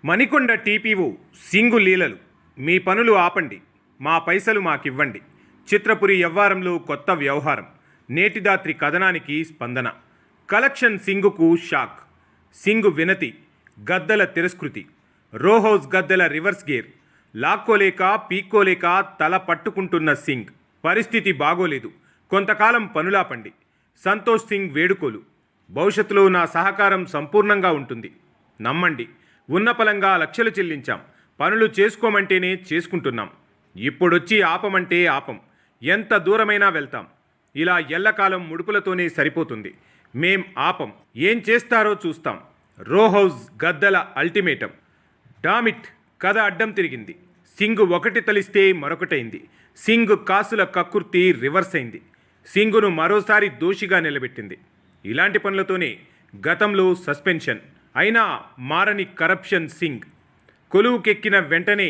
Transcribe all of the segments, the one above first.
Manikonda TPO Singh లీలలు. మీ పనులు ఆపండి, మా పైసలు మాకివ్వండి. చిత్రపురి యవ్వారంలో కొత్త వ్యవహారం. నేటిదాత్రి కథనానికి స్పందన. Collection సింగుకు shock. సింగు వినతి, గద్దల తిరస్కృతి. రోహౌస్ గద్దల రివర్స్ గేర్. లాక్కోలేక పీక్కోలేక తల పట్టుకుంటున్న సింగ్. పరిస్థితి బాగోలేదు, కొంతకాలం పనులాపండి. సంతోష్ సింగ్ వేడుకోలు. భవిష్యత్తులో నా సహకారం సంపూర్ణంగా ఉంటుంది, నమ్మండి. ఉన్నపలంగా లక్షలు చెల్లించాం, పనులు చేసుకోమంటేనే చేసుకుంటున్నాం. ఇప్పుడొచ్చి ఆపమంటే ఆపం, ఎంత దూరమైనా వెళ్తాం. ఇలా ఎల్లకాలం ముడుపులతోనే సరిపోతుంది. మేం ఆపం, ఏం చేస్తారో చూస్తాం. రోహౌస్ గద్దల అల్టిమేటం. డామిట్, కథ అడ్డం తిరిగింది. సింగ్ ఒకటి తలిస్తే మరొకటైంది. సింగ్ కాసుల కక్కుర్తి రివర్స్ అయింది. సింగును మరోసారి దోషిగా నిలబెట్టింది. ఇలాంటి పనులతోనే గతంలో సస్పెన్షన్ అయినా మారని కరప్షన్ సింగ్. కొలువుకెక్కిన వెంటనే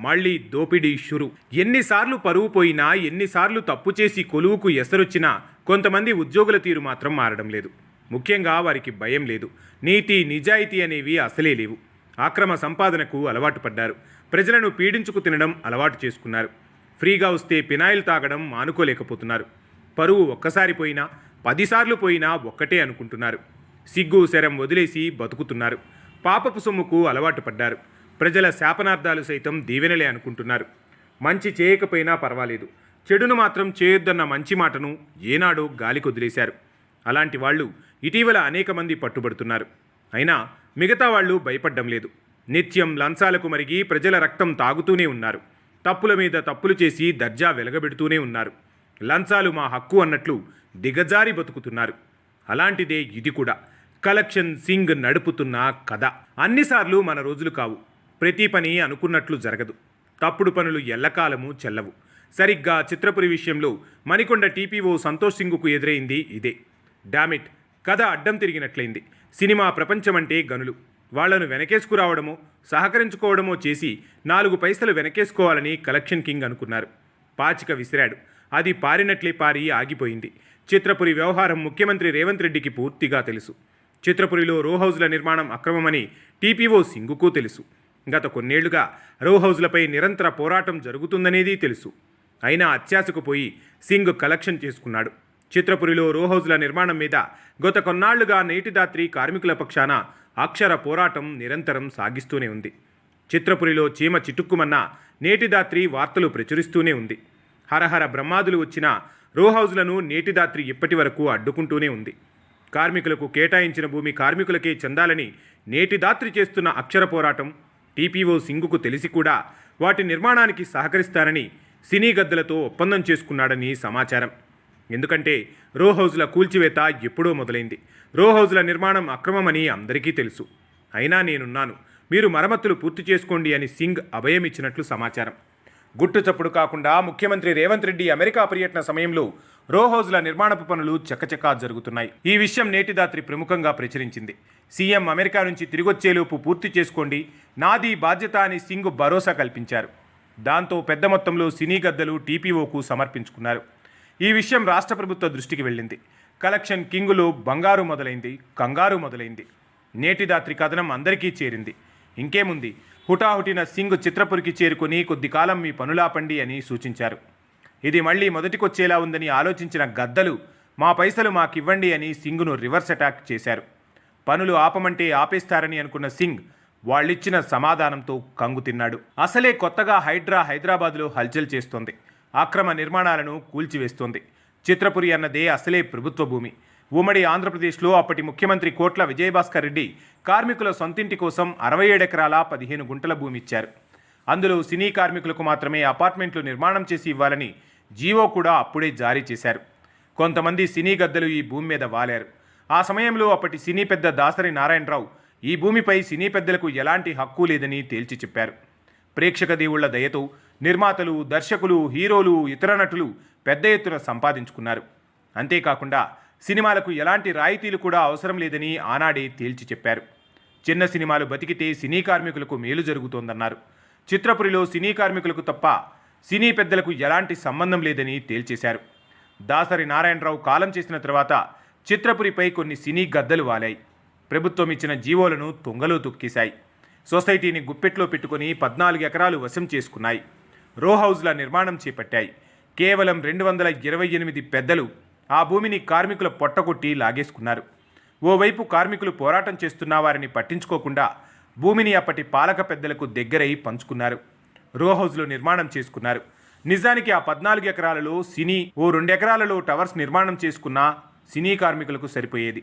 మళ్ళీ దోపిడీ షురు. ఎన్నిసార్లు పరువు పోయినా, ఎన్నిసార్లు తప్పు చేసి కొలువుకు ఎసరొచ్చినా కొంతమంది ఉద్యోగుల తీరు మాత్రం మారడం లేదు. ముఖ్యంగా వారికి భయం లేదు. నీతి నిజాయితీ అనేవి అసలే లేవు. అక్రమ సంపాదనకు అలవాటు పడ్డారు. ప్రజలను పీడించుకు తినడం అలవాటు చేసుకున్నారు. ఫ్రీగా వస్తే పినాయిల్ తాగడం మానుకోలేకపోతున్నారు. పరువు ఒక్కసారి పోయినా 10 సార్లు పోయినా ఒక్కటే అనుకుంటున్నారు. సిగ్గు శరం వదిలేసి బతుకుతున్నారు. పాపపు సొమ్ముకు అలవాటు పడ్డారు. ప్రజల శాపనార్థాలు సైతం దీవెనలే అనుకుంటున్నారు. మంచి చేయకపోయినా పర్వాలేదు, చెడును మాత్రం చేయొద్దన్న మంచి మాటను ఏనాడో గాలికి వదిలేశారు. అలాంటి వాళ్ళు ఇటీవల అనేక మంది పట్టుబడుతున్నారు. అయినా మిగతా వాళ్ళు భయపడ్డం లేదు. నిత్యం లంచాలకు మరిగి ప్రజల రక్తం తాగుతూనే ఉన్నారు. తప్పుల మీద తప్పులు చేసి దర్జా వెలగబెడుతూనే ఉన్నారు. లంచాలు మా హక్కు అన్నట్లు దిగజారి బతుకుతున్నారు. అలాంటిదే ఇది కూడా. కలెక్షన్ సింగ్ నడుపుతున్న కథ. అన్నిసార్లు మన రోజులు కావు. ప్రతి పని అనుకున్నట్లు జరగదు. తప్పుడు పనులు ఎల్లకాలము చెల్లవు. సరిగ్గా చిత్రపురి విషయంలో మణికొండ టీపీఓ సంతోష్ సింగుకు ఎదురైంది ఇదే. డామిట్, కథ అడ్డం తిరిగినట్లయింది. సినిమా ప్రపంచమంటే గనులు. వాళ్లను వెనకేసుకురావడమో సహకరించుకోవడమో చేసి 4 పైసలు వెనకేసుకోవాలని కలెక్షన్ కింగ్ అనుకున్నారు. పాచిక విసిరాడు. అది పారినట్లే పారి ఆగిపోయింది. చిత్రపురి వ్యవహారం ముఖ్యమంత్రి రేవంత్ రెడ్డికి పూర్తిగా తెలుసు. చిత్రపురిలో రోహౌజ్ల నిర్మాణం అక్రమమని టీపీఓ సింగుకు తెలుసు. గత కొన్నేళ్లుగా రోహౌజ్లపై నిరంతర పోరాటం జరుగుతుందనేది తెలుసు. అయినా అత్యాశకు పోయి సింగ్ కలెక్షన్ చేసుకున్నాడు. చిత్రపురిలో రోహౌజ్ల నిర్మాణం మీద గత కొన్నాళ్లుగా నేటిదాత్రి కార్మికుల పక్షాన అక్షర పోరాటం నిరంతరం సాగిస్తూనే ఉంది. చిత్రపురిలో చీమ చిటుక్కుమన్న నేటిదాత్రి వార్తలు ప్రచురిస్తూనే ఉంది. హరహర బ్రహ్మాదులు వచ్చిన రోహౌజ్లను నేటిదాత్రి ఇప్పటి వరకు అడ్డుకుంటూనే ఉంది. కార్మికులకు కేటాయించిన భూమి కార్మికులకే చెందాలని నేటిదాత్రి చేస్తున్న అక్షర పోరాటం టీపీఓ సింగుకు తెలిసి కూడా వాటి నిర్మాణానికి సహకరిస్తానని సినీ గద్దలతో ఒప్పందం చేసుకున్నాడని సమాచారం. ఎందుకంటే రోహౌజ్ల కూల్చివేత ఎప్పుడో మొదలైంది. రోహౌజ్ల నిర్మాణం అక్రమమని అందరికీ తెలుసు. అయినా నేనున్నాను, మీరు మరమ్మతులు పూర్తి చేసుకోండి అని సింగ్ అభయమిచ్చినట్లు సమాచారం. గుట్టు చప్పుడు కాకుండా ముఖ్యమంత్రి రేవంత్ రెడ్డి అమెరికా పర్యటన సమయంలో రోహౌజ్ల నిర్మాణపు పనులు చకచకా జరుగుతున్నాయి. ఈ విషయం నేటిదాత్రి ప్రముఖంగా ప్రచురించింది. సీఎం అమెరికా నుంచి తిరిగొచ్చేలోపు పూర్తి చేసుకోండి, నాది బాధ్యత అని సింగ్ భరోసా కల్పించారు. దాంతో పెద్ద మొత్తంలో సినీ గద్దలు టీపీఓకు సమర్పించుకున్నారు. ఈ విషయం రాష్ట్ర ప్రభుత్వ దృష్టికి వెళ్ళింది. కలెక్షన్ కింగులో బంగారు మొదలైంది, కంగారు మొదలైంది. నేటిదాత్రి కథనం అందరికీ చేరింది. ఇంకేముంది, హుటాహుటిన సింగ్ చిత్రపురికి చేరుకుని కొద్ది కాలం మీ పనులాపండి అని సూచించారు. ఇది మళ్ళీ మొదటికొచ్చేలా ఉందని ఆలోచించిన గద్దలు మా పైసలు మాకివ్వండి అని సింగ్ను రివర్స్ అటాక్ చేశారు. పనులు ఆపమంటే ఆపేస్తారని అనుకున్న సింగ్ వాళ్ళిచ్చిన సమాధానంతో కంగు తిన్నాడు. అసలే కొత్తగా హైడ్రా హైదరాబాద్లో హల్చల్ చేస్తోంది. అక్రమ నిర్మాణాలను కూల్చివేస్తోంది. చిత్రపురి అన్నదే అసలే ప్రభుత్వ భూమి. ఉమ్మడి ఆంధ్రప్రదేశ్లో అప్పటి ముఖ్యమంత్రి కోట్ల విజయభాస్కర్ రెడ్డి కార్మికుల సొంతింటి కోసం 67 ఎకరాల 15 గుంటల భూమి ఇచ్చారు. అందులో సినీ కార్మికులకు మాత్రమే అపార్ట్మెంట్లు నిర్మాణం చేసి ఇవ్వాలని జీవో కూడా అప్పుడే జారీ చేశారు. కొంతమంది సినీ గద్దలు ఈ భూమి మీద వాలారు. ఆ సమయంలో అప్పటి సినీ పెద్ద దాసరి నారాయణరావు ఈ భూమిపై సినీ పెద్దలకు ఎలాంటి హక్కు లేదని తేల్చి చెప్పారు. ప్రేక్షక దేవుళ్ల దయతో నిర్మాతలు, దర్శకులు, హీరోలు, ఇతర నటులు పెద్ద ఎత్తున సంపాదించుకున్నారు. అంతేకాకుండా సినిమాలకు ఎలాంటి రాయితీలు కూడా అవసరం లేదని ఆనాడే తేల్చి చెప్పారు. చిన్న సినిమాలు బతికితే సినీ కార్మికులకు మేలు జరుగుతోందన్నారు. చిత్రపురిలో సినీ కార్మికులకు తప్ప సినీ పెద్దలకు ఎలాంటి సంబంధం లేదని తేల్చేశారు. దాసరి నారాయణరావు కాలం చేసిన తర్వాత చిత్రపురిపై కొన్ని సినీ గద్దలు వాలాయి. ప్రభుత్వం ఇచ్చిన జీవోలను తుంగలో తొక్కేశాయి. సొసైటీని గుప్పెట్లో పెట్టుకుని 14 ఎకరాలు వశం చేసుకున్నాయి. రో హౌజ్ల నిర్మాణం చేపట్టాయి. కేవలం 228 పెద్దలు ఆ భూమిని కార్మికుల పొట్టకొట్టి లాగేసుకున్నారు. ఓవైపు కార్మికులు పోరాటం చేస్తున్న వారిని పట్టించుకోకుండా భూమిని అప్పటి పాలక పెద్దలకు దగ్గరై పంచుకున్నారు. రో హౌజ్లు నిర్మాణం చేసుకున్నారు. నిజానికి ఆ 14 ఎకరాలలో సినీ, ఓ 2 ఎకరాలలో టవర్స్ నిర్మాణం చేసుకున్న సినీ కార్మికులకు సరిపోయేది.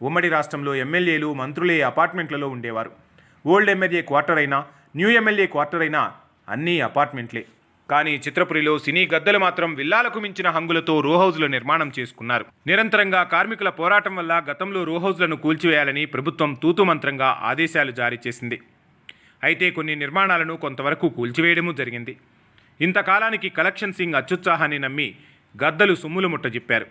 ఉమ్మడి రాష్ట్రంలో ఎమ్మెల్యేలు, మంత్రులే అపార్ట్మెంట్లలో ఉండేవారు. ఓల్డ్ ఎమ్మెల్యే క్వార్టర్ అయినా, న్యూ ఎమ్మెల్యే క్వార్టర్ అయినా అన్నీ అపార్ట్మెంట్లే. కానీ చిత్రపురిలో సినీ గద్దలు మాత్రం విల్లాలకు మించిన హంగులతో రో హౌజ్ల నిర్మాణం చేసుకున్నారు. నిరంతరంగా కార్మికుల పోరాటం వల్ల గతంలో రో హౌజ్లను కూల్చివేయాలని ప్రభుత్వం తూతుమంత్రంగా ఆదేశాలు జారీ చేసింది. అయితే కొన్ని నిర్మాణాలను కొంతవరకు కూల్చివేయడమూ జరిగింది. ఇంతకాలానికి కలెక్షన్ సింగ్ అత్యుత్సాహాన్ని నమ్మి గద్దలు సొమ్ములు ముట్టజెప్పారు.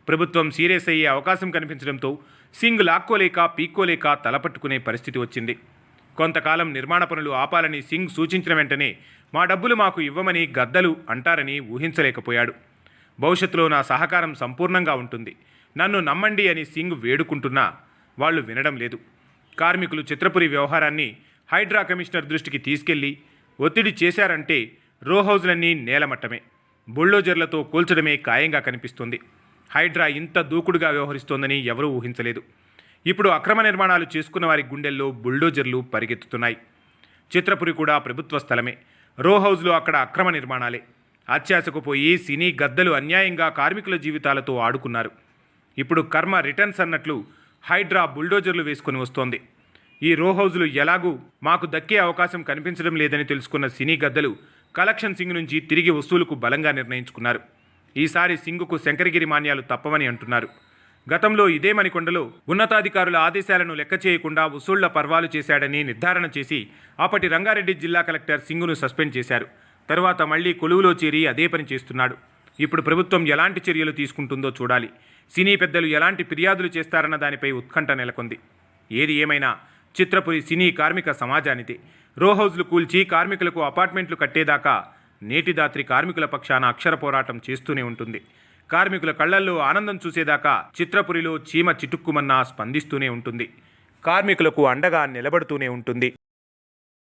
ప్రభుత్వం సీరియస్ అయ్యే అవకాశం కనిపించడంతో సింగ్ లాక్కోలేక పీక్కోలేక తలపట్టుకునే పరిస్థితి వచ్చింది. కొంతకాలం నిర్మాణ పనులు ఆపాలని సింగ్ సూచించిన వెంటనే మా డబ్బులు మాకు ఇవ్వమని గద్దలు అంటారని ఊహించలేకపోయాడు. భవిష్యత్తులో నా సహకారం సంపూర్ణంగా ఉంటుంది, నన్ను నమ్మండి అని సింగ్ వేడుకుంటున్నా వాళ్ళు వినడం లేదు. కార్మికులు చిత్రపురి వ్యవహారాన్ని హైడ్రా కమిషనర్ దృష్టికి తీసుకెళ్లి ఒత్తిడి చేశారంటే రో హౌజ్లన్నీ నేలమట్టమే, బుల్డోజర్లతో కూల్చడమే ఖాయంగా కనిపిస్తుంది. హైడ్రా ఇంత దూకుడుగా వ్యవహరిస్తోందని ఎవరూ ఊహించలేదు. ఇప్పుడు అక్రమ నిర్మాణాలు చేసుకున్న వారి గుండెల్లో బుల్డోజర్లు పరిగెత్తుతున్నాయి. చిత్రపురి కూడా ప్రభుత్వ స్థలమే. రో హౌజ్లో అక్కడ అక్రమ నిర్మాణాలే. అత్యాశకు పోయి సినీ గద్దలు అన్యాయంగా కార్మికుల జీవితాలతో ఆడుకున్నారు. ఇప్పుడు కర్మ రిటర్న్స్ అన్నట్లు హైడ్రా బుల్డోజర్లు వేసుకుని వస్తోంది. ఈ రో హౌజ్లు ఎలాగూ మాకు దక్కే అవకాశం కనిపించడం లేదని తెలుసుకున్న సినీ గద్దలు కలెక్షన్ సింగ్ నుంచి తిరిగి వసూలుకు బలంగా నిర్ణయించుకున్నారు. ఈసారి సింగుకు శంకరగిరి మాన్యాలు తప్పవని అంటున్నారు. గతంలో ఇదే మణికొండలో ఉన్నతాధికారుల ఆదేశాలను లెక్క చేయకుండా వసూళ్ల పర్వాలు చేశాడని నిర్ధారణ చేసి అప్పటి రంగారెడ్డి జిల్లా కలెక్టర్ సింగును సస్పెండ్ చేశారు. తరువాత మళ్లీ కొలువులో చేరి అదే పని చేస్తున్నాడు. ఇప్పుడు ప్రభుత్వం ఎలాంటి చర్యలు తీసుకుంటుందో చూడాలి. సినీ పెద్దలు ఎలాంటి ఫిర్యాదులు చేస్తారన్న దానిపై ఉత్కంఠ నెలకొంది. ఏది ఏమైనా చిత్రపురి సినీ కార్మిక సమాజానిదే. రో హౌజ్లు కూల్చి కార్మికులకు అపార్ట్మెంట్లు కట్టేదాకా నేటిదాత్రి కార్మికుల పక్షాన అక్షర పోరాటం చేస్తూనే ఉంటుంది. కార్మికుల కళ్లల్లో ఆనందం చూసేదాకా చిత్రపురిలో చీమ చిటుక్కుమన్నా స్పందిస్తూనే ఉంటుంది. కార్మికులకు అండగా నిలబడుతూనే ఉంటుంది.